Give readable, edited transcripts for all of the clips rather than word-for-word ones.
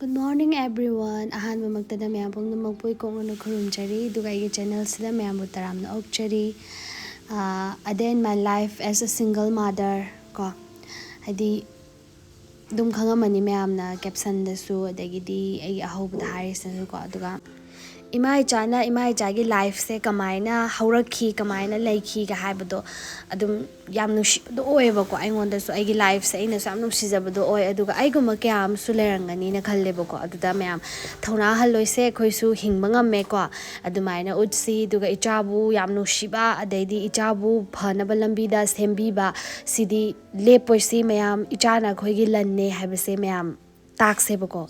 Good morning everyone. Ahanba magtada mayam pungnamak poi kongna khurumjari duga aigi channel sida mayambu taramna okchari. A day in my life as a single mother ko hadi dum khangamani mayamna caption dasu adagidi ai ahobda harisanu ko aduga imai chagi life se kamaina haurakhi kamaina laikhi ga haibado adum yam nushibado oeba ko aingonda su aigi life se ina sam nusijabado oi aduga aiguma kyam su lerangani na khalleba ko aduda mayam Thouna halloise khoi su hingba ngamme ko adumaina utsi duga ichabu yam nushiba adaidi ichabu phanaba lambi da sembiba sidi lepoisi mayam ichana khoi gi lanne haibase mayam takseba ko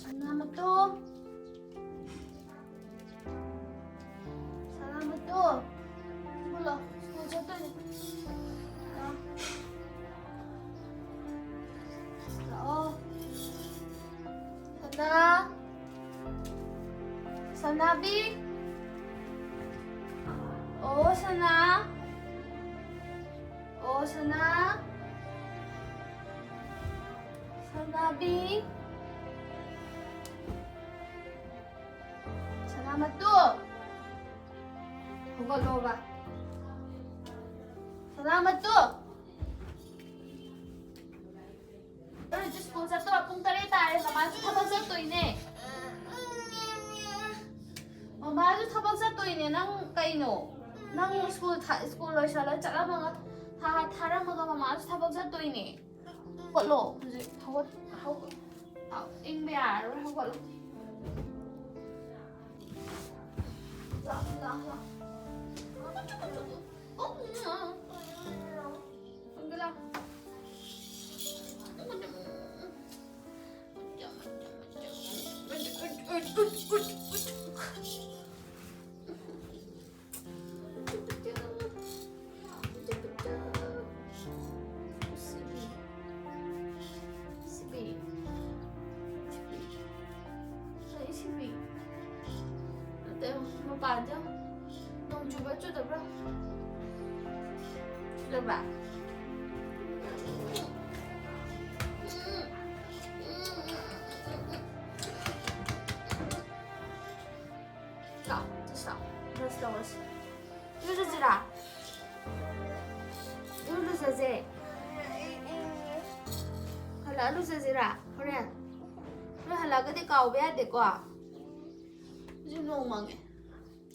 Sanabi. Oh, Sana. Oh, Sana. Sanabi. Salamat to. Huwag ba? Salamat to. Pero just kung sa to, kung tayo, naman kapag sa to ini. Mama도 타박사 또 있네. 난 까이노. 난 스쿨 러시아라 짜라마가 다 타라마가 마마도 타박사 또 있네. 걸로 이제 하고 잉베아로 하고 걸로. 자. 응글아. Bạn chứ đồng chú bắt chút được đâu được bạn sao 이거 주지라 이거 주지 할라 이거 주지라 그래 그래 할라 그때 가오베야 될 거야 지금 너무 망해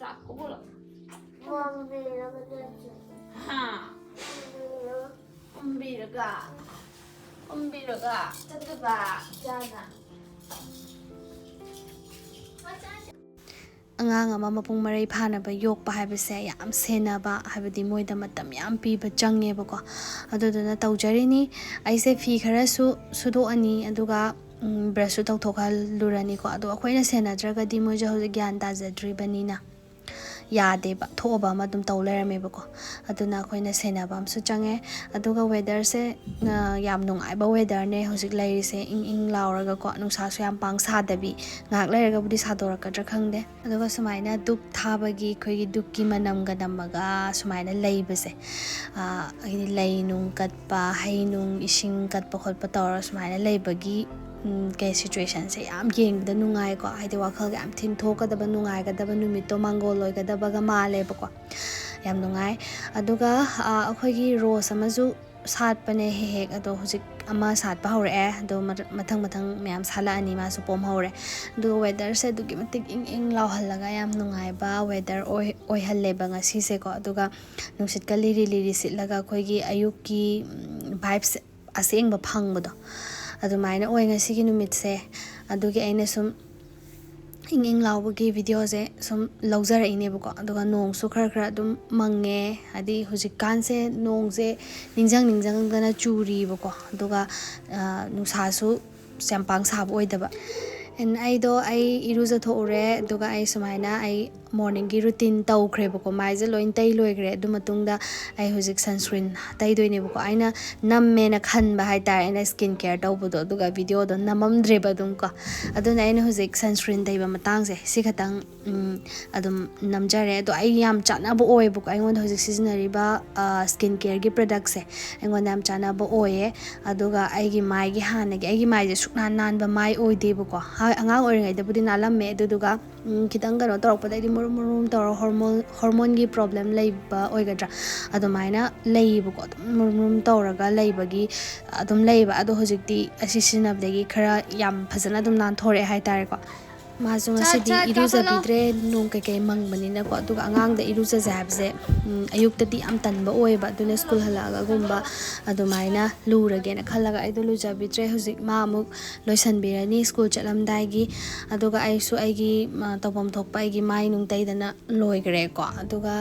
자, 고불러. 하. umbilaga. Tadaba. Jana. Angang ama mapung maray phanaba yokpa haibase yam senaba haibadi moida matam yam piba changeba ko aduduna tawjarini aise fi khara sudo ani aduga brush tawthokhalurani ko adu akhoina senadragadi moja hoje gyan tajadribanina yadeba thoba ma dum taw lerameba ko aduna akhoina senaba amsu change aduga weather se yam nungaiba weather ne hojik lairise ing lauraga ko nungsa su yam pang sadabi ngak lairaga budi sadorakadra khangde aduga sumaina duk thabagi khoigi dukki manam ga namaga sumaina leibase leinung katpa hainung ising katpa khotpa tawra sumaina leibagi cái situation se am yeng da nungai ko haide wakhal ga am thin thokadaba nungai gadaba numito mangol loi gadaba ga male ba ko yam nungai aduga akhoi gi rose amaju sat pane hek ado hujik ama sat ba hore ado mathang myam sala ani ma su pom hore du weather se du gi matik ing law halaga yam nungai ba weather oi halle ba nga si se ko aduga nungsit ka liri sit laga khoi gi ayuk ki vibes aseng ba phang ba do adumaina oi ngasigi numitse adugi aina sum ing lawbagi video je sum lawjara ine bako aduga nong su khara dum mange adi hujikan se nong je ningjang dana churi bako aduga nusa su sampang sab oi daba and ai iruja thore aduga ai sumaina ai ꯃꯣꯔꯅꯤꯡꯒꯤ routine ꯇꯧꯈ꯭ꯔꯦꯕꯀꯣ ꯃꯥꯏꯁꯦ ꯂꯣꯏ ꯇꯩ ꯂꯣꯏꯈ꯭ꯔꯦ ꯑꯗꯨ ꯃꯇꯨꯡꯗ ꯑꯩ ꯍꯧꯖꯤꯛ ꯁꯟꯁꯀ꯭ꯔꯤꯟ ꯇꯩꯗꯣꯏꯅꯦꯕꯀꯣ ꯑꯩꯅ ꯅꯝꯃꯦꯅ ꯈꯟꯕ ꯍꯥꯏꯇꯥꯔꯦ ꯑꯩꯅ ꯁ꯭ꯀꯤꯟ ꯀꯦꯌꯔ ꯇꯧꯕꯗꯣ ꯑꯗꯨꯒ ꯚꯤꯗꯤꯑꯣꯗꯣ ꯅꯝꯃꯝꯗ꯭ꯔꯦꯕ ꯑꯗꯨꯝ ꯀꯣ ꯑꯗꯨꯅ ꯑꯩꯅ ꯍꯧꯖꯤꯛ ꯁꯟꯁꯀ꯭ꯔꯤꯟ ꯇꯩꯕ ꯃꯇꯥꯡꯁꯦ ꯁꯤ ꯈꯛꯇꯪ ꯑꯗꯨꯝ ꯅꯝꯖꯔꯦ ꯑꯗꯣ ꯑꯩ ꯌꯥꯝ ꯆꯥꯟꯅꯕ ꯑꯣꯏꯌꯦꯕꯀꯣ ꯑꯩꯉꯣꯟꯗ ꯍꯧꯖꯤꯛ ꯁꯤꯖꯤꯟꯅꯔꯤꯕ ꯁ꯭ꯀꯤꯟ ꯀꯦꯌꯔꯒꯤ ꯄ꯭ꯔꯗꯛꯁꯦ ꯑꯩꯉꯣꯟꯗ ꯌꯥꯝ ꯆꯥꯟꯅꯕ ꯑꯣꯏꯌꯦ ꯑꯗꯨꯒ ꯑꯩꯒꯤ ꯃꯥꯏꯒꯤ ꯍꯥꯟꯅꯒꯤ ꯑꯩꯒꯤ ꯃꯥꯏꯁꯦ ꯁꯨꯛꯅꯥꯟ ꯅꯥꯟꯕ ꯃꯥꯏ ꯑꯣꯏꯗꯦꯕꯀꯣ ꯑꯉꯥꯡ ꯑꯣꯏꯔꯤꯉꯩꯗꯕꯨꯗꯤ ꯅꯥꯜꯂꯝꯃꯦ ꯑꯗꯨꯗꯨꯒ ꯈꯤꯇꯪ ꯀꯩꯅꯣ ꯇꯧꯔꯛꯄꯗꯩꯗꯤ ꯃꯨꯔꯨꯝ ꯃꯨꯔꯨꯝ ꯇꯧꯔ ꯍꯣꯔꯃꯣꯟꯒꯤ ꯄ꯭ꯔꯣꯕ꯭ꯂꯦꯝ ꯂꯩꯕ ꯑꯣꯏꯒꯗ꯭ꯔꯥ ꯑꯗꯨꯃꯥꯏꯅ ꯂꯩꯌꯦꯕꯀꯣ ꯑꯗꯨꯝ ꯃꯨꯔꯨꯝ ꯃꯨꯔꯨꯝ ꯇꯧꯔꯒ ꯂꯩꯕꯒꯤ ꯑꯗꯨꯝ ꯂꯩꯌꯦꯕ ꯑꯗꯣ ꯍꯧꯖꯤꯛꯇꯤ ꯑꯁꯤ ꯁꯤꯖꯤꯟꯅꯕꯗꯒꯤ ꯈꯔ ꯌꯥꯝ ꯐꯖꯅ ꯑꯗꯨꯝ ꯅꯥꯟꯊꯣꯔꯛꯑꯦ ꯍꯥꯏꯇꯥꯔꯦꯀꯣ ꯃꯥꯁꯨ ꯉꯁꯤꯗꯤ ꯏꯔꯨꯖꯕꯤꯗ꯭ꯔꯦ ꯅꯣꯡ ꯀꯩꯀꯩ ꯃꯪꯕꯅꯤꯅꯀꯣ ꯑꯗꯨꯒ ꯑꯉꯥꯡꯗ ꯏꯔꯨꯖꯁꯦ ꯍꯥꯏꯕꯁꯦ ꯑꯌꯨꯛꯇꯗꯤ ꯌꯥꯝ ꯇꯟꯕ ꯑꯣꯏꯌꯦꯕ ꯑꯗꯨꯅ ꯁ꯭ꯀꯨꯜ ꯍꯜꯂꯛꯑꯒꯒꯨꯝꯕ ꯑꯗꯨꯃꯥꯏꯅ ꯂꯨꯔꯒꯦꯅ ꯈꯜꯂꯒ ꯑꯩꯗꯣ ꯂꯨꯖꯕꯤꯗ꯭ꯔꯦ ꯍꯧꯖꯤꯛ ꯃꯥ ꯑꯃꯨꯛ ꯂꯣꯏꯁꯟꯕꯤꯔꯅꯤ ꯁ꯭ꯀꯨꯜ ಚꯠꯂꯝꯗꯥꯏꯒꯤ ꯑꯗꯨꯒ ꯑꯩꯁꯨ ꯑꯩꯒꯤ ꯇꯧꯐꯝ ꯊꯣꯛꯄ ꯑꯩꯒꯤ ꯃꯥꯏ ꯅꯨꯡ ꯇꯩꯗꯅ ꯂꯣꯏꯈ꯭ꯔꯦꯀꯣ ꯑꯗꯨꯒ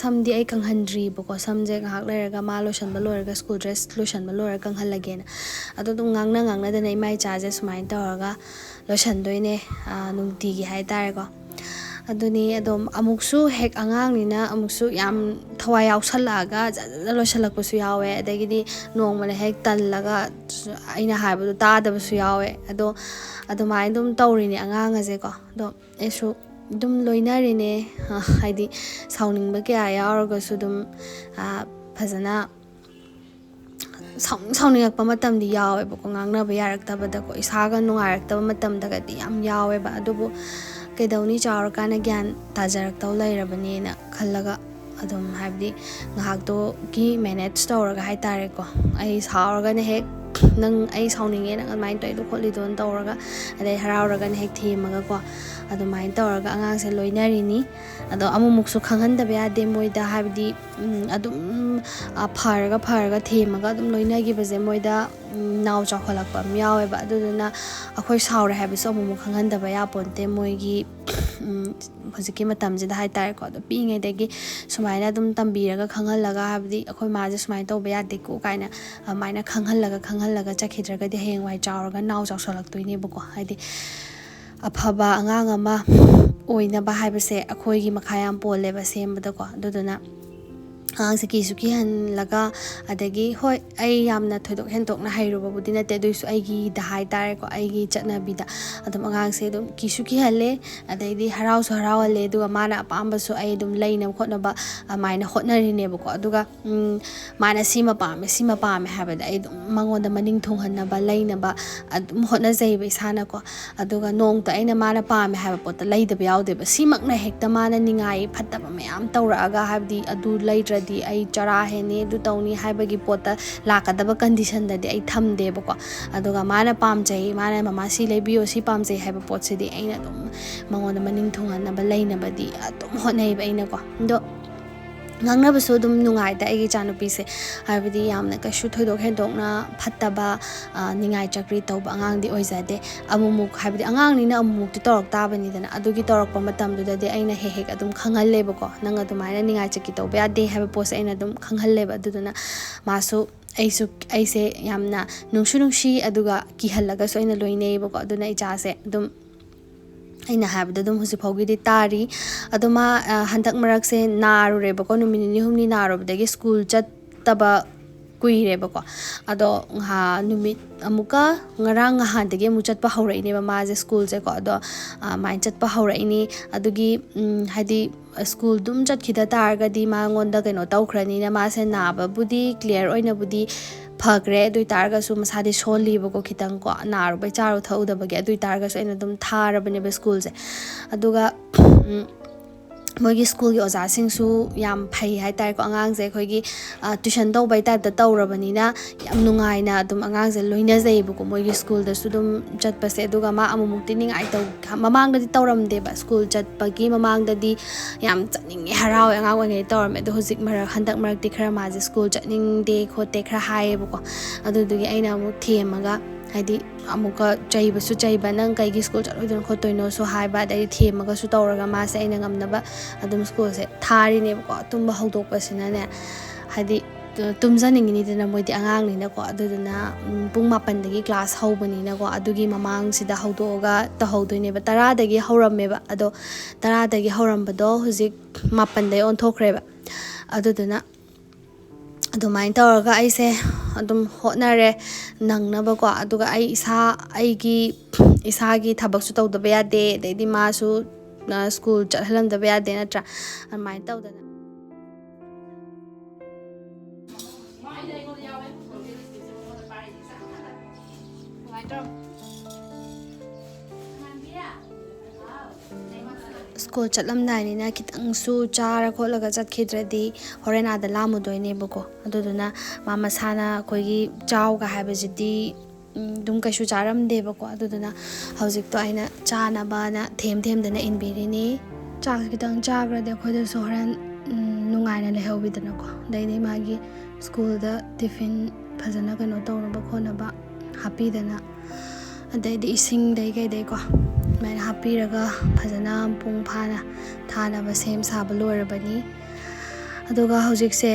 ꯁꯝꯗꯤ ꯑꯩ ꯀꯪꯍꯟꯗ꯭ꯔꯤꯕꯀꯣ ꯁꯝꯁꯦ ꯉꯥꯏꯍꯥꯛ ꯂꯩꯔꯒ ꯃꯥ ꯂꯣꯏꯁꯟꯕ ꯂꯣꯏꯔꯒ ꯁ꯭ꯀꯨꯜ ꯗ꯭ꯔꯦꯁ ꯂꯣꯏꯁꯟꯕ ꯂꯣꯏꯔꯒ ꯀꯪꯍꯜꯂꯒꯦꯅ ꯑꯗꯣ ꯑꯗꯨꯝ ꯉꯥꯡꯅꯗꯅ ꯏꯃꯥ ꯏꯆꯥꯁꯦ ꯁꯨꯃꯥꯏꯅ ꯇꯧꯔꯒ ꯂꯣꯏꯁꯟꯗꯣꯏꯅꯦ ꯅꯨꯡꯇꯤꯒꯤ ꯍꯥꯏꯇꯥꯔꯦꯀꯣ ꯑꯗꯨꯅꯤ ꯑꯗꯨꯝ ꯑꯃꯨꯛꯁꯨ ꯍꯦꯛ ꯑꯉꯥꯡꯅꯤꯅ ꯑꯃꯨꯛꯁꯨ ꯌꯥꯝ ꯊꯋꯥꯏ ꯌꯥꯎꯁꯜꯂꯛꯑꯒ ꯖꯠ ꯂꯣꯏꯁꯜꯂꯛꯄꯁꯨ ꯌꯥꯎꯋꯦ ꯑꯗꯒꯤꯗꯤ ꯅꯣꯡꯃꯅ ꯍꯦꯛ ꯇꯜꯂꯒ ꯑꯩꯅ ꯍꯥꯏꯕꯗꯣ ꯇꯥꯗꯕꯁꯨ ꯌꯥꯎꯋꯦ ꯑꯗꯣ ꯑꯗꯨꯃꯥꯏꯅ ꯑꯗꯨꯝ ꯇꯧꯔꯤꯅꯦ ꯑꯉꯥꯡ ꯑꯁꯦꯀꯣ ꯑꯗꯣ ꯑꯩꯁꯨ ꯑꯗꯨꯝ ꯂꯣꯏꯅꯔꯤꯅꯦ ꯍꯥꯏꯗꯤ ꯁꯥꯎꯅꯤꯡꯕ ꯀꯌꯥ ꯌꯥꯎꯔꯒꯁꯨ ꯑꯗꯨꯝ ꯐꯖꯅ ꯁꯥꯎꯅꯤꯡꯉꯛꯄ ꯃꯇꯝꯗꯤ ꯌꯥꯎꯋꯦꯕꯀꯣ ꯉꯥꯡꯅꯕ ꯌꯥꯔꯛꯇꯕꯗꯀꯣ ꯏꯁꯥꯒ ꯅꯨꯡꯉꯥꯏꯔꯛꯇꯕ ꯃꯇꯝꯗꯒꯗꯤ ꯌꯥꯝ ꯌꯥꯎꯋꯦꯕ ꯑꯗꯨꯕꯨ ꯀꯩꯗꯧꯅꯤ ꯆꯥꯎꯔꯀꯥꯟꯗ ꯒ꯭ꯌꯥꯟ ꯇꯥꯖꯔꯛꯇꯧ ꯂꯩꯔꯕꯅꯦꯅ ꯈꯜꯂꯒ ꯑꯗꯨꯝ ꯍꯥꯏꯕꯗꯤ ꯉꯥꯏꯍꯥꯛꯇꯣꯒꯤ ꯃꯦꯅꯦꯖ ꯇꯧꯔꯒ ꯍꯥꯏꯇꯥꯔꯦꯀꯣ ꯑꯩ ꯁꯥꯎꯔꯒꯅ ꯍꯦꯛ ꯅꯪ ꯑꯩ ꯁꯥꯎꯅꯤꯡꯉꯦ ꯅꯪ ꯑꯗꯨꯃꯥꯏꯅ ꯇꯧꯏꯗꯣ ꯈꯣꯠꯂꯤꯗꯣꯅ ꯇꯧꯔꯒ ꯑꯗꯩ ꯍꯔꯥꯎꯔꯒꯅ ꯍꯦꯛ ꯊꯦꯝꯃꯒꯀꯣ ꯑꯗꯨꯃꯥꯏꯅ ꯇꯧꯔꯒ ꯑꯉꯥꯡꯁꯦ ꯂꯣꯏꯅꯔꯤꯅꯤ ꯑꯗꯣ ꯑꯃꯨꯛꯃꯨꯛꯁꯨ ꯈꯪꯍꯟꯗꯕ ꯌꯥꯗꯦ ꯃꯣꯏꯗ ꯍꯥꯏꯕꯗꯤ ꯑꯗꯨꯝ ꯐꯔꯒ ꯊꯦꯝꯃꯒ ꯑꯗꯨꯝ ꯂꯣꯏꯅꯈꯤꯕꯁꯦ ꯃꯣꯏꯗ ꯅꯥꯎ ꯆꯥꯎꯈꯠꯂꯛꯄ ꯑꯃ ꯌꯥꯎꯋꯦꯕ ꯑꯗꯨꯗꯨꯅ ꯑꯩꯈꯣꯏ ꯁꯥꯎꯔꯦ ꯍꯥꯏꯕꯁꯨ ꯑꯃꯨꯛꯃꯨꯛ ꯈꯪꯍꯟꯗꯕ ꯌꯥꯄꯣꯟꯇꯦ ꯃꯣꯏꯒꯤ ꯍꯧꯖꯤꯛꯀꯤ ꯃꯇꯝꯁꯤꯗ ꯍꯥꯏꯇꯥꯔꯦꯀꯣ ꯑꯗꯣ ꯄꯤꯛꯏꯉꯩꯗꯒꯤ ꯁꯨꯃꯥꯏꯅ ꯑꯗꯨꯝ ꯇꯝꯕꯤꯔꯒ ꯈꯪꯍꯜꯂꯒ ꯍꯥꯏꯕꯗꯤ ꯑꯩꯈꯣꯏ ꯃꯥꯁꯦ ꯁꯨꯃꯥꯏꯅ ꯇꯧꯕ ꯌꯥꯗꯦꯀꯣ ꯀꯥꯏꯅ ꯑꯗꯨꯃꯥꯏꯅ ꯈꯪꯍꯜꯂꯒ ꯆꯠꯈꯤꯗ꯭ꯔꯒꯗꯤ ꯍꯌꯦꯡꯋꯥꯏ ꯆꯥꯎꯔꯒ ꯅꯥꯎ ꯆꯥꯎꯁꯜꯂꯛꯇꯣꯏꯅꯦꯕꯀꯣ ꯍꯥꯏꯗꯤ ꯑꯐꯕ ꯑꯉꯥꯡ ꯑꯃ ꯑꯣꯏꯅꯕ ꯍꯥꯏꯕꯁꯦ ꯑꯩꯈꯣꯏꯒꯤ ꯃꯈꯥ ꯌꯥꯝ ꯄꯣꯜꯂꯦꯕ ꯁꯦꯝꯕꯗꯀꯣ ꯑꯗꯨꯗꯨꯅ ꯑꯉꯥꯡꯁꯦ ꯀꯤꯁꯨ ꯀꯤꯍꯜꯂꯒ ꯑꯗꯒꯤ ꯍꯣꯏ ꯑꯩ ꯌꯥꯝꯅ ꯊꯣꯏꯗꯣꯛ ꯍꯦꯟꯗꯣꯛꯅ ꯍꯩꯔꯨꯕꯕꯨꯗꯤ ꯅꯠꯇꯦ ꯑꯗꯨꯏꯁꯨ ꯑꯩꯒꯤꯗ ꯍꯥꯏꯇꯥꯔꯦꯀꯣ ꯑꯩꯒꯤ ꯆꯠꯅꯕꯤꯗ ꯑꯗꯨꯝ ꯑꯉꯥꯡꯁꯦ ꯑꯗꯨം ꯀꯤꯁꯨ ꯀꯤꯍꯜꯂꯦ ꯑꯗꯩꯗꯤ ꯍꯔꯥꯎꯁꯨ ꯍꯔꯥꯎꯍꯜꯂꯦ ꯑꯗꯨꯒ ꯃꯥꯅ ꯑꯄꯥꯝꯕꯁꯨ ꯑꯩ ꯑꯗꯨꯝ ꯂꯩꯅꯕ ꯈꯣꯠꯅꯕ ꯑꯗꯨꯃꯥꯏꯅ ꯍꯣꯠꯅꯔꯤꯅꯦꯕꯀꯣ ꯑꯗꯨꯒ ꯃꯥꯅ ꯁꯤꯃ ꯄꯥꯝꯃꯦ ꯍꯥꯏꯕꯗ ꯑꯩ ꯑꯗꯨം ꯃꯉꯣꯟꯗ ꯃꯅꯤꯡ ꯊꯨꯡꯍꯟꯅꯕ ꯂꯩꯅꯕ ꯑꯗꯨꯝ ꯍꯣꯠꯅꯖꯩꯕ ꯏꯁꯥꯅꯀꯣ ꯑꯗꯨꯒ ꯅꯣꯡꯇ ꯑꯩꯅ ꯃꯥꯅ ꯄꯥꯝꯃꯦ ꯍꯥꯏꯕ ꯄꯣꯠꯇ ꯂꯩꯗꯕ ꯌꯥꯎꯗꯦꯕ ꯁꯤꯃꯛꯅ ꯍꯦꯛꯇ ꯃꯥꯅ ꯅꯤꯡꯉꯥꯏ ꯐꯠꯇꯕ ꯃꯌꯥꯝ ꯇꯧꯔꯛꯑꯒ ꯍꯥꯏꯕꯗꯤ ꯑꯗꯨ ꯂꯩꯇ꯭ꯔꯗꯤ ꯑꯩ ꯆꯔꯥ ꯍꯦꯟꯅꯤ ꯑꯗꯨ ꯇꯧꯅꯤ ꯍꯥꯏꯕꯒꯤ ꯄꯣꯠꯇ ꯂꯥꯛꯀꯗꯕ ꯀꯟꯗꯤꯁꯟꯗꯗꯤ ꯑꯩ ꯊꯝꯗꯦꯕꯀꯣ ꯑꯗꯨꯒ ꯃꯥꯅ ꯄꯥꯝꯖꯩ ꯃꯥꯅ ꯃꯃꯥ ꯁꯤ ꯂꯩꯕꯤꯌꯣ ꯁꯤ ꯄꯥꯝꯖꯩ ꯍꯥꯏꯕ ꯄꯣꯠꯁꯤꯗꯤ ꯑꯩꯅ ꯑꯗꯨꯝ ꯃꯉꯣꯟꯗ ꯃꯅꯤꯡ ꯊꯨꯡꯍꯟꯅꯕ ꯂꯩꯅꯕꯗꯤ ꯑꯗꯨꯝ ꯍꯣꯠꯅꯩꯕ ꯑꯩꯅꯀꯣ ꯑꯗꯣ ꯉꯥꯡꯅꯕꯁꯨ ꯑꯗꯨꯝ ꯅꯨꯡꯉꯥꯏꯗ ꯑꯩꯒꯤ ꯏꯆꯥꯅꯨꯄꯤꯁꯦ ꯍꯥꯏꯕꯗꯤ ꯌꯥꯝꯅ ꯀꯩꯁꯨ ꯊꯣꯏꯗꯣꯛ ꯍꯦꯟꯗꯣꯛꯅ ꯐꯠꯇꯕ ꯅꯤꯡꯉꯥꯏ ꯆꯀ꯭ꯔꯤ ꯇꯧꯕ ꯑꯉꯥꯡꯗꯤ ꯑꯣꯏꯖꯗꯦ ꯑꯃꯨꯛꯃꯨꯛ ꯍꯥꯏꯕꯗꯤ ꯑꯉꯥꯡꯅꯤꯅ ꯑꯃꯨꯛꯃꯨꯛꯇꯤ ꯇꯧꯔꯛ ꯇꯥꯕꯅꯤꯗꯅ ꯑꯗꯨꯒꯤ ꯇꯧꯔꯛꯄ ꯃꯇꯝꯗꯨꯗꯗꯤ ꯑꯩꯅ ꯍꯦꯛ ꯑꯗꯨꯝ ꯈꯪꯍꯜꯂꯦꯕꯀꯣ ꯅꯪ ꯑꯗꯨꯃꯥꯏꯅ ꯅꯤꯡꯉꯥꯏ ꯆꯀ꯭ꯔꯤ ꯇꯧꯕ ꯌꯥꯗꯦ ꯍꯥꯏꯕ ꯄꯣꯠꯁꯦ ꯑꯩꯅ ꯑꯗꯨꯝ ꯈꯪꯍꯜꯂꯦꯕ ꯑꯗꯨꯗꯨꯅ ꯃꯥꯁꯨ ꯑꯩꯁꯦ ꯌꯥꯝꯅ ꯅꯨꯡꯁꯤ ꯑꯗꯨꯒ ꯀꯤꯍꯜꯂꯒꯁꯨ ꯑꯩꯅ ꯂꯣꯏꯅꯩꯌꯦꯕꯀꯣ ꯑꯗꯨꯅ ꯏꯆꯥꯁꯦ ꯑꯗꯨꯝ ꯑꯩꯅ ꯍꯥꯏꯕꯗ ꯑꯗꯨꯝ ꯍꯧꯖꯤꯛ ꯐꯥꯎꯒꯤꯗꯤ ꯇꯥꯔꯤ ꯑꯗꯣ ꯃꯥ ꯍꯟꯗꯛ ꯃꯔꯛꯁꯦ ꯅꯥꯔꯨꯔꯦꯕꯀꯣ ꯅꯨꯃꯤꯠ ꯅꯤꯅꯤ ꯍꯨꯝꯅꯤ ꯅꯥꯔꯨꯕꯗꯒꯤ ꯁ꯭ꯀꯨल ꯆꯠꯇꯕ ꯀꯨꯏꯔꯦꯕꯀꯣ ꯑꯗꯣ ꯅꯨꯃꯤꯠ ꯑꯃꯨꯛꯀ ꯉꯔꯥꯡ ꯅꯍꯥꯟꯗꯒꯤ ꯑꯃꯨꯛ ꯆꯠꯄ ꯍꯧꯔꯛꯏꯅꯦꯕ ꯃꯥꯁꯦ ꯁ꯭ꯀꯨꯜꯁꯦꯀꯣ ꯑꯗꯣ ꯑꯗꯨꯃꯥꯏꯅ ꯆꯠꯄ ꯍꯧꯔꯛꯏꯅꯤ ꯑꯗꯨꯒꯤ ꯍꯥꯏꯗꯤ ꯁ꯭ꯀꯨꯜ ꯑꯗꯨꯝ ꯆꯠꯈꯤꯗ ꯇꯥꯔꯒꯗꯤ ꯃꯉꯣꯟꯗ ꯀꯩꯅꯣ ꯇꯧꯈ꯭ꯔꯅꯤꯅ ꯃꯥꯁꯦ ꯅꯥꯕꯕꯨꯗꯤ ꯀ꯭ꯂꯤꯌꯥꯔ ꯑꯣꯏꯅꯕꯨꯗꯤ ꯐꯈ꯭ꯔꯦ ꯑꯗꯨ ꯑꯣꯏꯇꯥꯔꯒꯁꯨ ꯃꯁꯥꯗꯤ ꯁꯣꯜꯂꯤꯕꯀꯣ ꯈꯤꯇꯪꯀꯣ ꯅꯥꯔꯨꯕꯩ ꯆꯥꯔꯨ ꯊꯛꯎꯗꯕꯒꯤ ꯑꯗꯨ ꯑꯣꯏꯇꯥꯔꯒꯁꯨ ꯑꯩꯅ ꯑꯗꯨꯝ ꯊꯥꯔꯕꯅꯦꯕ ꯁ꯭ꯀꯨꯜꯁꯦ ꯑꯗꯨꯒ ꯃꯣꯏꯒꯤ ꯁ꯭ꯀꯨꯜꯒꯤ ꯑꯣꯖꯥꯁꯤꯡꯁꯨ ꯌꯥꯝ ꯐꯩ ꯍꯥꯏꯇꯥꯔꯦꯀꯣ ꯑꯉꯥꯡꯁꯦ ꯑꯩꯈꯣꯏꯒꯤ ꯇ꯭ꯋꯤꯁꯟ ꯇꯧꯕꯩ ꯇꯥꯏꯞꯇ ꯇꯧꯔꯕꯅꯤ나 ꯌꯥꯝ ꯅꯨꯡꯉꯥꯏꯅ ꯑꯗꯨꯝ ꯑꯉꯥꯡꯁꯦ ꯂꯣꯏꯅꯖꯩꯌꯦꯕꯀꯣ ꯃꯣꯏꯒꯤ ꯁ꯭ꯀꯨꯜꯗꯁꯨ ꯑꯗꯨꯝ ꯆꯠꯄꯁꯦ ꯑꯗꯨꯒ ꯃꯥ ꯑꯃꯨꯛꯃꯨꯛꯇꯤ ꯅꯤꯡꯉꯥꯏ ꯃꯃꯥꯡꯗꯗꯤ ꯇꯧꯔꯝꯗꯦꯕ ꯁ꯭ꯀꯨꯜ ꯆꯠꯄꯒꯤ ꯃꯃꯥꯡꯗꯗꯤ ꯌꯥꯝ ꯆꯠꯅꯤꯡꯉꯦ ꯍꯔꯥꯎꯋꯦ ꯑꯉꯥꯡ ꯑꯣꯏꯔꯤꯉꯩꯗ ꯇꯧꯔꯝꯃꯦ ꯑꯗꯣ ꯍꯟꯗꯛ ꯃꯔꯛꯇꯤ khara ꯃꯥꯁꯦ ꯁ꯭ꯀꯨꯜ ꯆꯠꯅꯤꯡꯗꯦ ꯈꯣꯠꯇꯦ khara ꯍꯥꯏꯌꯦꯕꯀꯣ ꯑꯗꯨꯗꯨꯒꯤ ꯑꯩꯅ ꯑꯃꯨꯛ ꯊꯦꯝꯃꯒ ꯍꯥꯏꯗꯤ ꯑꯃꯨꯛꯀ ꯆꯩꯕ ꯅꯪ ꯀꯩꯒꯤ ꯁ꯭ꯀꯨꯜ ꯆꯠꯂꯣꯏꯗꯣꯏꯅꯣ ꯈꯣꯠꯇꯣꯏꯅꯣꯁꯨ ꯍꯥꯏꯕ ꯑꯗꯩ ꯊꯦꯝꯃꯒꯁꯨ ꯇꯧꯔꯒ ꯃꯥꯁꯦ ꯑꯩꯅ ꯉꯝꯅꯕ ꯑꯗꯨꯝ ꯁ꯭ꯀꯨꯜꯁꯦ ꯊꯥꯔꯤꯅꯦꯕꯀꯣ ꯇꯨꯝꯕ ꯍꯧꯗꯣꯛꯄꯁꯤꯅꯅꯦ ꯍꯥꯏꯗꯤ tumjaningini moidi angangnina ko aduduna pung 8dagi class haubanina ko adugi mamangsida haudoga tahaudoineba 10 dagi haurammeba ado 10 dagi haurambado hujik 8 dai onthokhreba aduduna adumain tawraga aise adum hotnare nangnaba ko aduga ai aigi isagi thabaksu tawdaba yade deidi masu school chathalamdaba yade natra amain tawdana school chatlamdainina kitangsu chara kholaga chatkhidradi horen ada lamudoine bako aduduna mama sana koigi chawga habajidi dum kaishu charamde bako aduduna hojik to aina chana bana them dana inbirini chak kitang chagrade khoida soran nungaina lehobidana ko daini magi school da tiffin phajana kano tawraba khonaba hapidana adai ising dai kai dai ko mai hapiraga phajana pung phana thana ba sem saba loirabani aduga hojik se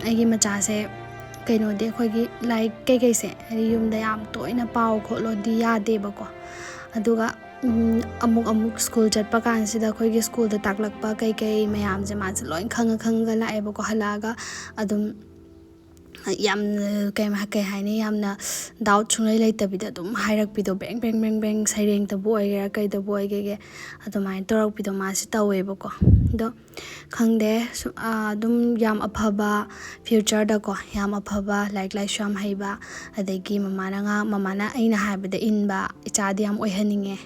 aigi macha se kaino de khoigi like kai se yumda yam toina paw kholo di yade ba ko aduga amuk school chatpa kan sida khoigi school da taklakpa kai mayam je ma loin khanga lae ba ko halaga adum yam kai haini yamna doubt chungai leitabida dum hairak pido beng saireng ta boy ga kai da boy ge adumai torak pido ma si tawe bako do khangde dum yam aphaba future da ko yam aphaba like sham haiba adegi mamana aina haibada inba ichadi yam oihaninge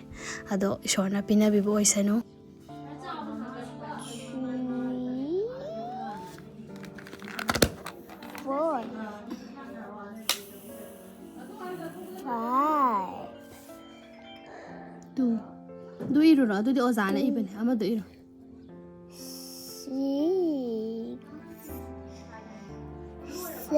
ado ishorna pinabi boisanu do iru ro do ozana ibene ama do iru 6 7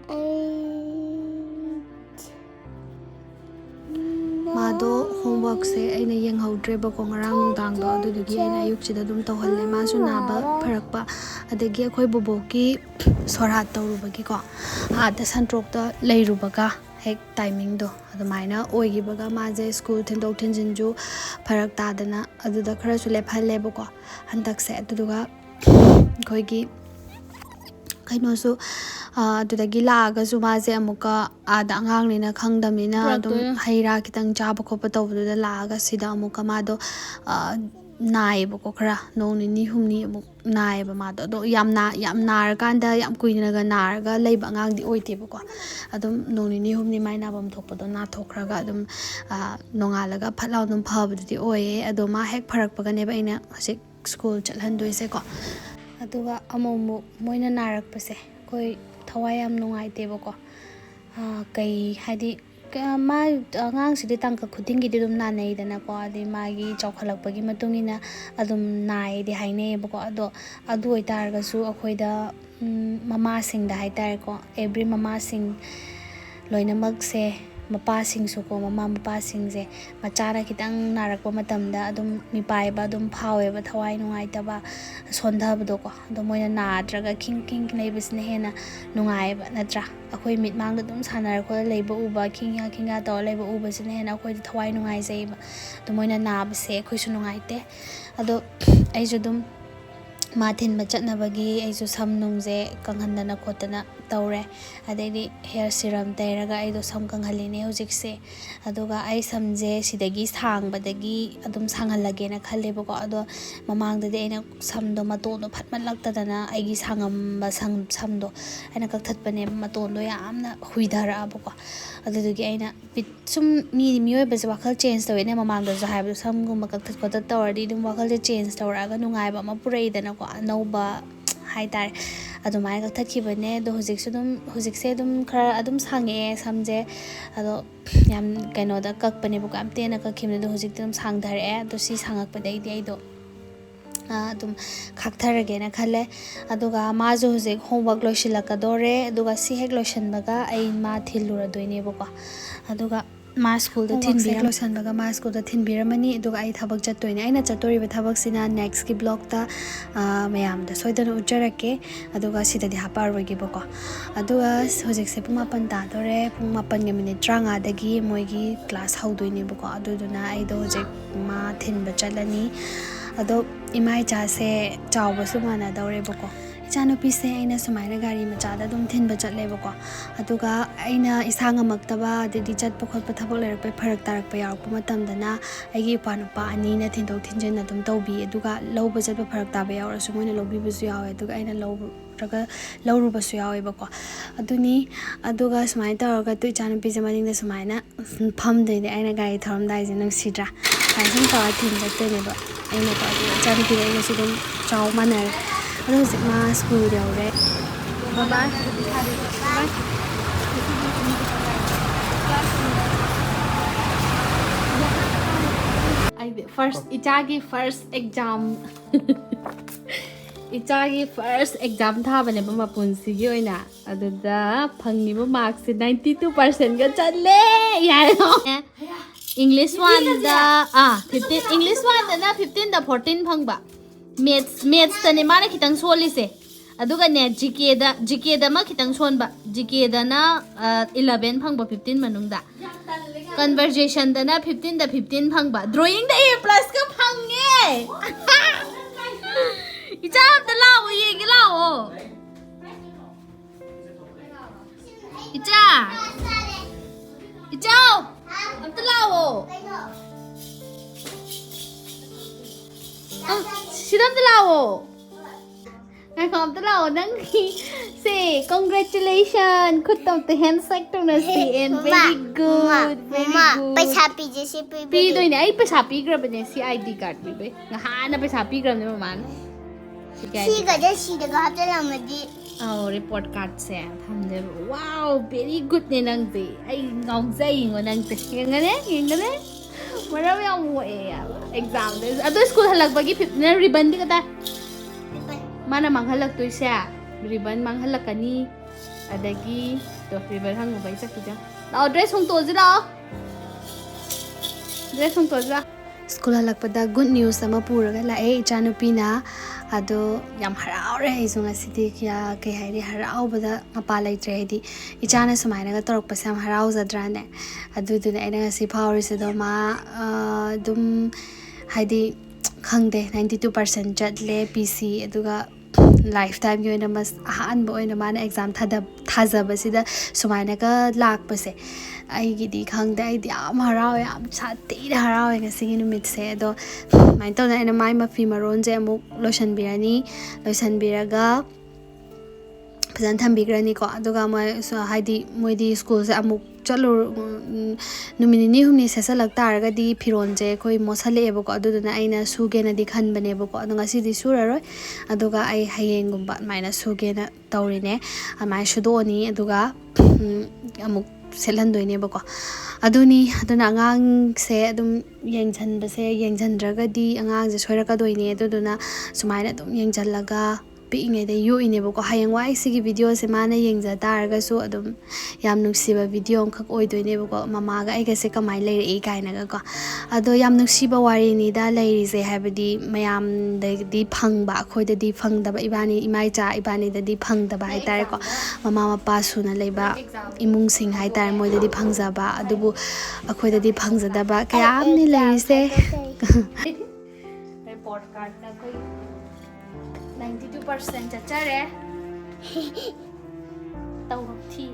8 mado homework se aina yenghautre ba ko ngarang nungdang do adugi aina ayuk chida dum tawhalle ma su naba pharakpa adagi akhoi boboki sorat tawrubagi ko ada santrok da leirubaga hek timing do adumaina oigibaga maje school thindok thinjinju pharak tadana aduda khara su lephalle ba ko handak se aduga khoigi kainosu adudagi laaga su maje amuka ada angangnina khangdamina adum haira kitang chaba khopa tawbuda laaga sida amuka mado naib ko khara noni humni amuk naib mado do yam nar kanda yam kuinaga narga leiba angang di oite ko adum noni humni maina bam thokpado na thokraga adum nongalaga phatlaw dum phabudi oye aduma hek pharak pagane ba ina hosik school chalhandoise ko aduga amomu moina narak pase koi thawai yam nungaite ko kai hadi ma angang sidi tangka khudingi dum nanei dana ko adi magi chawkhalakpagi matungina adum nai di haine ko adu oitarga su akhoida mama sing da haitar ko every mama sing loinamak se mapa sing su ko mama sing je machara kitang narakpa matamda adum mipai ba dum phawe ba thawai nungai ta ba sondhabdo ko do moina nadraga king leibisne hena nungai ba natra akhoi mitmang dum sanar ko leiba uba kinga to leiba uba sine hena akhoi thawai nungai jai ba do moina nab se akhoi su nungai te ado ai ju dum mathin machatnabagi ai ju samnungje kanghandana khotana tawre adedi hair serum tairaga ai do sam kanghaline hojik se aduga ai samje sidagi sangbadagi adum sanghalage na khalle bako ado mamang de aina samdo mato do phatman laktadana aigi sangamba samdo aina kakthatpane mato do yamna huidara bako adugi aina sum miyoy base wakhal change tawe ne mamang do jahab samgumba kaktat kota tawrdi dum wakhal change tawraga nungai ba mapurei dana ko anauba haitar adumai kakthakibane do hojikse dum khara adum sange samje ado yam kaino da kakpane bu kam tena kakhimne do hojik dum sangdhare do si sangakpadai dei do adum khaktarage na khale aduga majo hojik homework loisilakadore aduga si hek loisanbaga ai ma thilura doine bako aduga मा school थिनबीर लोसनबगा मा school थिनबीरमनी अदुगा आई थबक चतोइने आइना चतोरिबा थबकसिना next की blog ता मयामदा सोइदन उज्जरके अदुगा सिददि हापारोइगेबको अदुगा होजेकसे पुंग 8 तादोरे पुंग 8:35 दगी मोइगी class हौदोइनेबको अदुदुना आइदो होजेक मा थिनबा चलनी अदो इमाई चासे चावबसु माना दौरेबको इचानुपीसे अइना सुमाइना गाड़ी मचादा दुम थिनबा चलेबको अदुगा अइना इसा ngamaktaba adidi chatpa khotpa thabak lerakpai pharak tarakpa yarakpa matamdana aigi ipanupa ani na thindok thinjena dum tawbi aduga lowba chatpa pharak taba yarasu moina lowbi busu yawe aduga aina lowraga lowruba su yawe bako aduni aduga sumai taraga tu ichanupi je maning da sumaina phamdeine aina gari thoramdai je nang sidra kaisam tawa thinja tene ba aina ba ichanupi aina su dum chaw manare adu sikma school yaure bye bye first echagi first exam echagi first exam thabane ba mapunsi gi oina aduda phangniba marks 92% ga challe yaro english one da 15 english one da na 15 da 14 phangba maths tane mara khitang solise aduga ne gk da ma khitang sonba gk da na 11 phangba 15 manungda conversation da na 15 da 15 phangba drawing da a plus ka phange icham da lawo yeng lawo icham am da lawo sidam da lawo I come to lao nang say congratulations could talk the handshake to na see and very good very good पैसा पीजे से pi doi ne ai paisa pi gra bane si id card bi be nga ha na paisa pi gra ne man C ga hapta lamadi report card se thamde wow very good ne nang de ai ngong zai ngo nang te ngane mara yang mo exam des ado school halak bagi 15 ribbon di kata mana manghalak tu siya ribbon manghalakani adagi to ribbon hangu bai sakija lao dress hong to jira dress hong to jira school halakpada good news ama puraga la ichanupi na ado yam haraure izunga sidi kya kai hairi haraubada mapa laitre hedi ichana sumaina ga torok pasam harau jadrane adu duna ina si power se do ma dum haidi khangde 92% chatle pc aduga lifetime gi oina mas ahanba oina mana exam thajaba sida sumaina ga lakpase ai gi di khangde ai di am harau yam chati harau ga sigi numit se do mai to na mai ma fi maron je amuk lotion biraga फजन थम्बिग्रनी को अदुगा मै हाइदि मोइदि school से अमुक चलो नुमिनि हुमनि सेसलक तारगदि फिरोन जे कोइ मोसलेबको अदुदुना आइना सुगेनदि खनबनेबको अदुगा सिदि सुररोय अदुगा आई हयेंगुम्बा माइना सुगेना तौरिने अमाय सुदोनी अदुगा अमुक सेलहनदोइनेबको अदुनी अदुना अंगांग से अदुम येंगझनबसे येंगझनद्रगदि अंगांग जे सोइरकदोइने अदुदुना सुमाइना अदुम येंगझलगा पिंगेदे युइनेबको हयंगवाई सिगी video से माना येंगजा तारगसु अदुम याम नुक्सिबा वीडियो खक ओइदोइनेबको ममागा आइगसे कमाइ लेरे काइनागा अदो याम नुक्सिबा वारिनि दा लेरिजे हाबदि मयाम दि फंगबा अखोइददि फंगदबा इबानी इमाइचा इबानी ददि फंगदबा हाइतारेको ममा मपा सुना लेबा इमुंग सिंग हाइतारे मोइददि फंगजाबा अदुबु अखोइददि फंगजदबा कयामनि लेरिसे रिपोर्ट कार्ड का कोई 92% chachare tawthi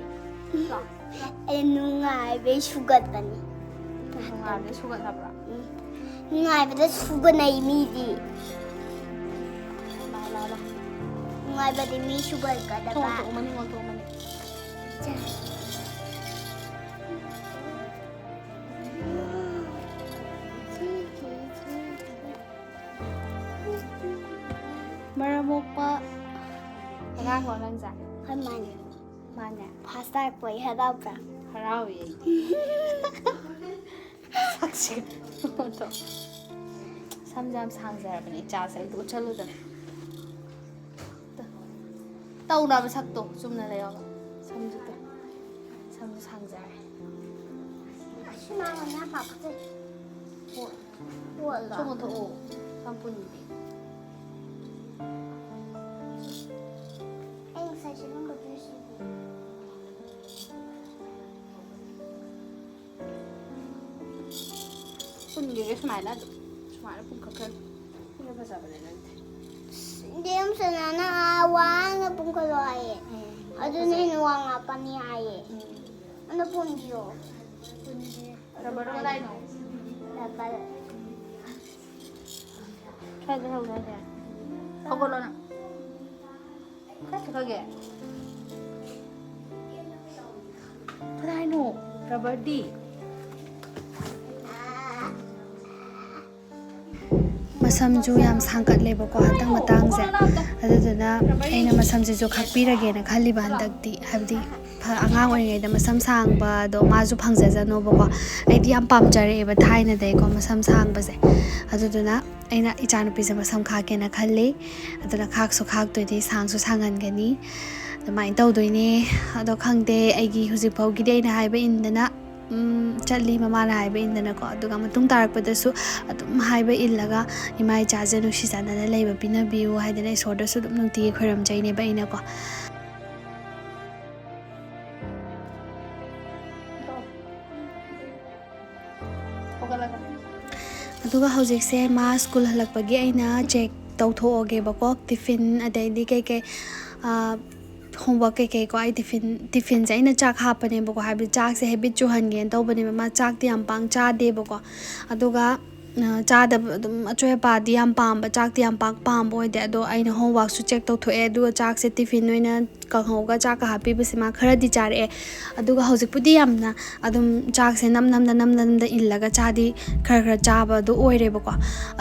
nungai be sugat bani nungai be sugat habra nungai be sugat nai mi di la nungai be mi sugat ka da ba to mani Maramopa Ngang ko lang sa Mana Pasta boy harau pra Harau ye Saksi to Samjam sangjar bani cha sai to chalu da Thouna ba sak to sumna le yo samju to samju sangjar 신나는 밥도 몰라. 저거 더 깜뿐이지. 행사 싫은 거 주시고. 뿐이게 수마이나 뿐 커플. 이거 봐서 그래. Hindi yung sanana awang na pong kalaye. Ado na hinuwang nga pa ni Aye. Ano po ndiyo? Rubber ko tayo, no? Dapat. kaya. Ako na. Kaya. Tayo, no? Rubber D. masamju yam sangkatlebako hantang matangse aduduna aina masamjijo khakpiragena khaliba handakti habdi angang oringaida masam sangba do maju phangjajano bako aidi yam pamjare eba thaina dei ko masam sangbase aduduna aina ichanupi se masam khakena khalle aduna khaksu khaktoidi sangsu sangangani adumai tawdoine ado khangde aigi hujik phawgi deina haiba indana chali mamana haiba indana ko aduga matung tarakpadasu adum haiba illaga imai chaje nusi janana leiba pinabiu haidana isorda su dum nungti khoram jaine ba ina ko aduga hojikse ma school halakpagi aina check tawthoge bako tiffin adaidi ke homework ke ko ai tiffin jaina chak hapane bako habi chak se habit chu hangen tawbane ma chak ti am pang cha de bako aduga cha da dum achoy pa di am pam ba chak ti am pak pam boy de ado aina homework su check tawthoe adu chak se tiffin noina kahauga chak ka happy bisima khara di chare aduga hojik pudi amna adum chak se nam da illaga chadi khara chaba do oire bako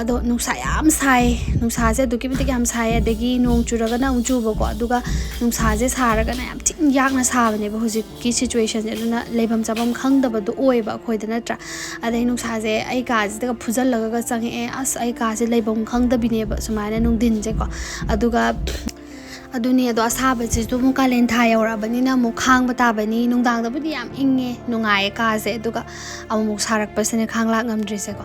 ado nungsa yam sai nungsa se duki bitik yam sai adegi nong churaga na unchu bako aduga nungsa je saraga na yam tin yak na sabane ba hojik ki situation aduna lebam chabam khangdaba do oiba khoida natra adai nungsa je ai ka je da phujal laga change as ai ka je lebam khangdabine ba sumaina nung din je ko aduga aduni ado asaba je du mu kalen tha yaurabani na mu khang bata bani nungdang da budi yam inge nungai ka je aduga amu sarak pasane khangla ngamdri se ko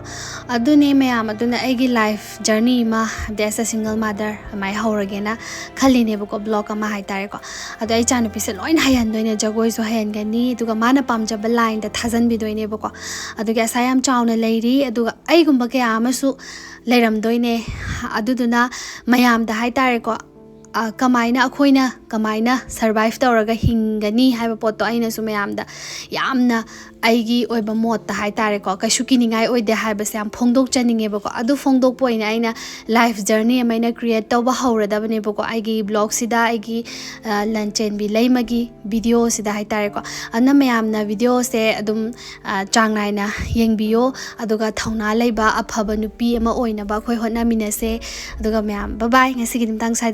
aduni mayam aduna aigi life journey ma as a single mother mai hauragena khaline bako blog ama hai tare ko ado ai chanu pise loin hayan doine jagoi so hayan gani aduga mana pamjaba line da thajan bi doine bako aduga sayam chauna leiri aduga ai gumba ke amasu leiram doine aduduna mayam da hai tare ko kamaina akhoina kamaina survive tawraga hingani haiba potto aina su mayamda yamna aigi oiba mot ta hai tare ko kaisu kiningai oide haiba sam phongdok chaninge bako adu phongdok poina aina life journey amaina create tawba haurada bane bako aigi blog sida aigi lunch and bi leimagi video sida hai tare ko anna mayamna video se adum changnaina yengbiyo aduga Thouna leiba aphaba nupi ama oina ba khoi hotna minase aduga mayam bye bye ngasi gi dimtang sai